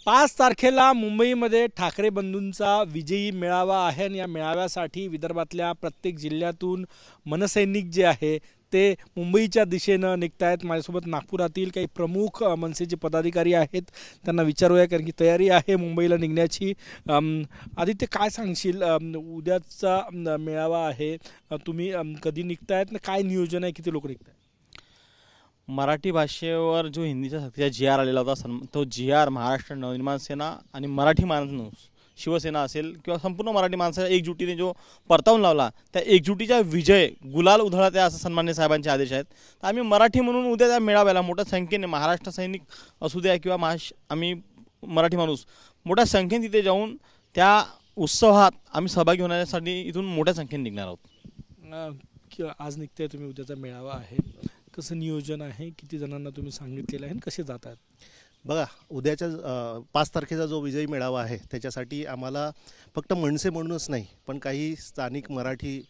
5 तारखेला मुंबईमध्ये ठाकरे बंधूंचा विजयी मेळावा आहे आणि या मेळाव्यासाठी विदर्भातल्या प्रत्येक जिल्ह्यातून मनसैनिक जे आहे ते मुंबईच्या दिशेनं निघतायत। माझ्यासोबत नागपुरातील काही प्रमुख मनसेचे पदाधिकारी आहेत, त्यांना विचारूया कारण की तयारी आहे मुंबईला निघण्याची। आदित्य, काय सांगशील, उद्याचा मेळावा आहे, तुम्ही कधी निघतायत, काय नियोजन आहे, किती लोक निघतायत? मराठी भाषेवर जो हिंदीचा सक्तीचा जी.आर. आलेला होता, तो जी.आर. महाराष्ट्र नवनिर्माण सेना आणि मराठी माणूस शिवसेना असेल किंवा संपूर्ण मराठी माणसाच्या एकजुटीने जो परतावून लावला, त्या एकजुटीचा विजय गुलाल उधळत आहे असं सन्माननीय साहेबांचे आदेश आहेत। तर आम्ही मराठी म्हणून उद्या त्या मेळाव्याला मोठ्या संख्येने महाराष्ट्र सैनिक असू द्या किंवा आम्ही मराठी माणूस मोठ्या संख्येने तिथे जाऊन त्या उत्सवात आम्ही सहभागी होण्यासाठी इथून मोठ्या संख्येने निघणार आहोत। आज निघताय तुम्ही, उद्याचा मेळावा आहे, कसं नियोजन आहे, किती जणांना तुम्ही सांगितलेलं आहे, कसे जात आहेत? बघा, उद्याच्या 5 तारखेचा जो विजयी मेळावा आहे त्याच्यासाठी आम्हाला फक्त मनसे म्हणूनच नाही, पण काही स्थानिक मराठी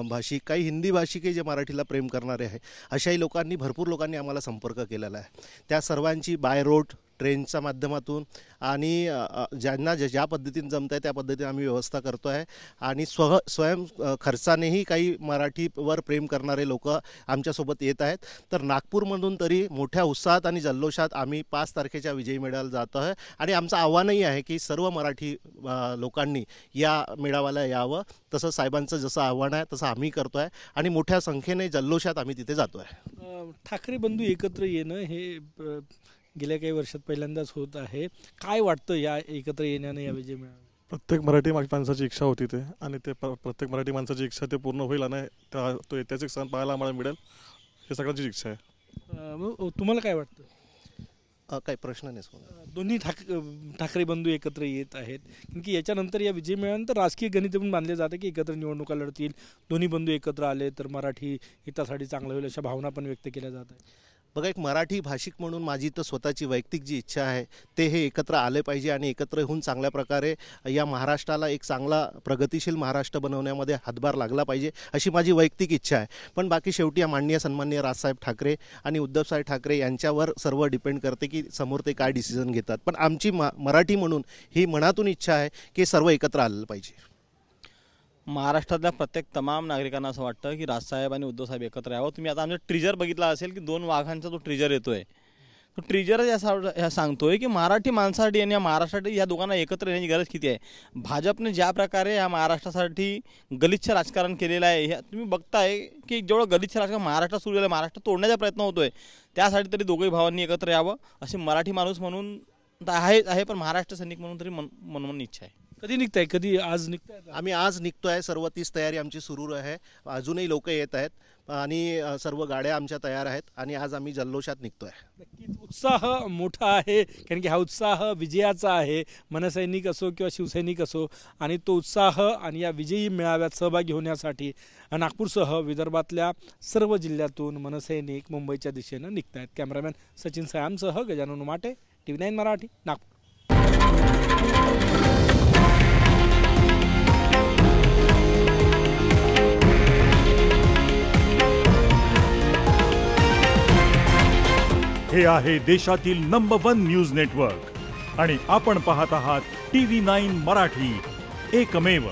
भाषिक, काही हिंदी भाषिकही जे मराठीला प्रेम करणारे आहे अशाही लोकांनी, भरपूर लोकांनी आम्हाला संपर्क केलेला आहे। त्या सर्वांची बाय रोड, ट्रेनच्या माध्यमातून आणि ज्यांना ज्या पद्धतीने जमत आहे त्या पद्धतीने आम्ही व्यवस्था करतो आहे आणि स्वयं खर्चानेही काही मराठीवर प्रेम करणारे लोक आमच्यासोबत येत आहेत। तर नागपूरमधून तरी मोठ्या उत्साहात आणि जल्लोषात आम्ही 5 तारखेच्या विजयी मेळाव्याला जातो आहे आणि आमचं आव्हानही आहे की सर्व मराठी लोकांनी या मेळाव्याला यावं। तसं साहेबांचं जसं आव्हान आहे तसं आम्ही करतो आहे आणि मोठ्या संख्येने जल्लोषात आम्ही तिथे जातो आहे। ठाकरे बंधू एकत्र येणं हे गेल्या काही वर्षात पहिल्यांदाच होत आहे, काय वाटतं या एकत्र येण्याने या विजय मेळाव्यात? प्रत्येक मराठी माणसाची इच्छा होती ते, आणि ते प्रत्येक मराठी माणसाची इच्छा ते पूर्ण होईल आणि तो ऐतिहासिक सण पाहायला आम्हाला मिळेल, हे सगळ्यांची इच्छा आहे। तुम्हाला काय वाटतं? काही प्रश्न नाही। दोन्ही ठाकरे बंधू एकत्र येत आहेत कारण की याच्यानंतर या विजय मेळाव्यानंतर राजकीय गणित पण बांधले जाते की एकत्र निवडणुका लढतील, दोन्ही बंधू एकत्र आले तर मराठी हितासाठी चांगलं होईल, अशा भावना पण व्यक्त केल्या जात आहेत। बघा, एक मराठी भाषिक म्हणून माझी तर स्वतःची वैयक्तिक जी इच्छा आहे ते हे एकत्र आले पाहिजे आणि एकत्र होऊन चांगल्या प्रकारे या महाराष्ट्राला एक चांगला प्रगतिशील महाराष्ट्र बनवण्यामध्ये हातभार लागला पाहिजे, अशी माझी वैयक्तिक इच्छा आहे। पण बाकी शेवटी या माननीय सन्माननीय राजसाहेब ठाकरे आणि उद्धवसाहेब ठाकरे यांच्यावर सर्व डिपेंड करते की समोर ते काय डिसिजन घेतात। पण आमची मराठी म्हणून ही मनातून इच्छा आहे की सर्व एकत्र आलं पाहिजे। महाराष्ट्रातल्या प्रत्येक तमाम नागरिकांना असं वाटतं की राजसाहेब आणि उद्धवसाहेब एकत्र यावं। तुम्ही आता आमचा ट्रिजर बघितला असेल की 2 वाघांचा जो ट्रिजर येतोय, तो ट्रिजरच या सांगतोय की मराठी माणसासाठी आणि या महाराष्ट्रासाठी या दोघांना एकत्र येण्याची गरज किती आहे। भाजपने ज्या प्रकारे या महाराष्ट्रासाठी गलिच्छ राजकारण केलेलं आहे, हे तुम्ही बघताय की जेवढं गलिच्छ राजकारण महाराष्ट्रात सुरू झालं, महाराष्ट्र तोडण्याचा प्रयत्न होतोय, त्यासाठी तरी दोघेही भावांनी एकत्र यावं अशी मराठी माणूस म्हणून आहे, पण महाराष्ट्र सैनिक म्हणून तरी मनमन इच्छा आहे। कधी निघताय? कधी आज निघताय? आम्ही आज निघतो आहे, सर्व तीच तयारी आमची सुरू आहे, अजूनही लोक येत आहेत आणि सर्व गाड्या आमच्या तयार आहेत आणि आज आम्ही जल्लोषात निघतो आहे। नक्कीच उत्साह मोठा आहे कारण की हा उत्साह विजयाचा आहे, मनसैनिक असो किंवा शिवसैनिक असो, आणि तो उत्साह आणि या विजयी मेळाव्यात सहभागी होण्यासाठी नागपूरसह विदर्भातल्या सर्व जिल्ह्यातून मनसैनिक मुंबईच्या दिशेनं निघत आहेत। कॅमेरामॅन सचिन सयामसह गजानन उमाटे, TV9 मराठी, नागपूर। हे आहे देशातील नंबर 1 न्यूज नेटवर्क आणि आपण पाहत आहात TV9 मराठी, एकमेव।